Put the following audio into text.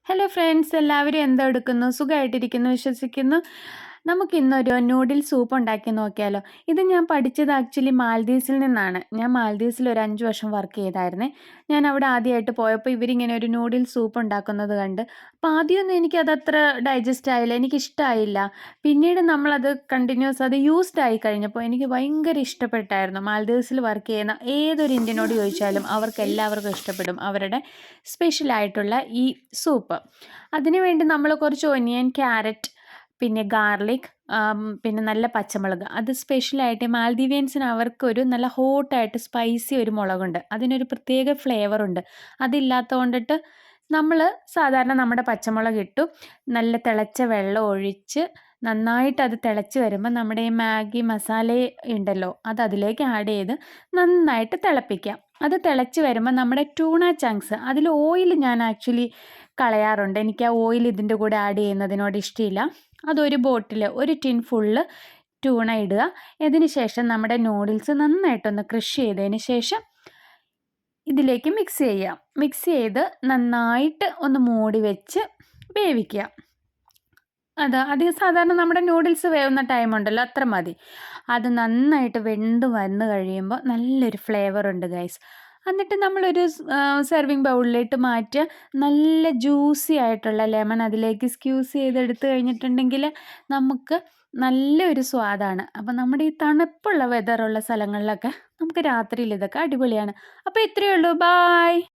Hello friends, എല്ലാവരും എന്തെടുക്കുന്നു? സുഖമായിട്ടിരിക്കുന്നു വിശ്വസിക്കുന്നു. നമുക്കിന്നൊരു നൂഡിൽ സൂപ്പ് ഉണ്ടാക്കി നോക്കിയാലോ? ഇത് ഞാൻ പഠിച്ചത് ആക്ച്വലി മാൽദീവ്സിൽ നിന്നാണ്. ഞാൻ മാൽദീവ്സിൽ ഒരു 5 വർഷം വർക്ക് ചെയ്തായിരുന്നേ. ഞാൻ അവിടെ ആദ്യമായിട്ട് പോയപ്പോൾ ഇവരിങ്ങനെ ഒരു നൂഡിൽ സൂപ്പ് ഉണ്ടാക്കുന്നത് കണ്ട്. അപ്പോൾ ആദ്യമൊന്നും എനിക്കതത്ര ഡൈജസ്റ്റ് ആയില്ല, എനിക്കിഷ്ടമായില്ല. പിന്നീട് നമ്മളത് കണ്ടിന്യൂസ് അത് യൂസ്ഡ് ആയി കഴിഞ്ഞപ്പോൾ എനിക്ക് ഭയങ്കര ഇഷ്ടപ്പെട്ടായിരുന്നു. മാൽദീവ്സിൽ വർക്ക് ചെയ്യുന്ന ഏതൊരു ഇന്ത്യനോട് ചോദിച്ചാലും അവർക്ക് എല്ലാവർക്കും ഇഷ്ടപ്പെടും അവരുടെ സ്പെഷ്യലായിട്ടുള്ള ഈ സൂപ്പ്. അതിനുവേണ്ടി നമ്മൾ കുറച്ച് ഒനിയൻ, ക്യാരറ്റ്, പിന്നെ ഗാർലിക്, പിന്നെ നല്ല പച്ചമുളക്. അത് സ്പെഷ്യലായിട്ട് മാൽദീവിയൻസിന് അവർക്കൊരു നല്ല ഹോട്ടായിട്ട് സ്പൈസി ഒരു മുളകുണ്ട്. അതിനൊരു പ്രത്യേക ഫ്ലേവറുണ്ട്. അതില്ലാത്തത് കൊണ്ടിട്ട് നമ്മൾ സാധാരണ നമ്മുടെ പച്ചമുളക് ഇട്ടു നല്ല തിളച്ച വെള്ളം ഒഴിച്ച് നന്നായിട്ട് അത് തിളച്ച് വരുമ്പോൾ നമ്മുടെ ഈ മാഗി മസാല ഉണ്ടല്ലോ, അത് അതിലേക്ക് ആഡ് ചെയ്ത് നന്നായിട്ട് തിളപ്പിക്കാം. അത് തിളച്ച് വരുമ്പോൾ നമ്മുടെ ട്യൂണ ചങ്ക്സ്, അതിൽ ഓയിൽ ഞാൻ ആക്ച്വലി കളയാറുണ്ട്. എനിക്ക് ആ ഓയിൽ ഇതിൻ്റെ കൂടെ ആഡ് ചെയ്യുന്നതിനോട് ഇഷ്ടമില്ല. അതൊരു ബോട്ടിൽ, ഒരു ടിൻ ഫുള്ള് ട്യൂണ ഇടുക. ഇതിന് ശേഷം നമ്മുടെ നൂഡിൽസ് നന്നായിട്ടൊന്ന് ക്രഷ് ചെയ്തതിന് ശേഷം ഇതിലേക്ക് മിക്സ് ചെയ്യുക. മിക്സ് ചെയ്ത് നന്നായിട്ട് ഒന്ന് മൂടി വെച്ച് വേവിക്കുക. അത് സാധാരണ നമ്മുടെ നൂഡിൽസ് വേവുന്ന ടൈമുണ്ടല്ലോ, അത്ര മതി. അത് നന്നായിട്ട് വെന്ത് വന്ന് കഴിയുമ്പോൾ നല്ലൊരു ഫ്ലേവറുണ്ട് ഗൈസ്. എന്നിട്ട് നമ്മളൊരു സെർവിങ് ബൗളിലേക്ക് മാറ്റുക. നല്ല ജ്യൂസി ആയിട്ടുള്ള ലെമൺ അതിലേക്ക് സ്ക്യൂസ് ചെയ്തെടുത്ത് കഴിഞ്ഞിട്ടുണ്ടെങ്കിൽ നമുക്ക് നല്ലൊരു സ്വാദാണ്. അപ്പം നമ്മുടെ ഈ തണുപ്പുള്ള വെതറുള്ള സ്ഥലങ്ങളിലൊക്കെ നമുക്ക് രാത്രിയിൽ ഇതൊക്കെ അടിപൊളിയാണ്. അപ്പോൾ ഇത്രയേ ഉള്ളൂ. ബായ്.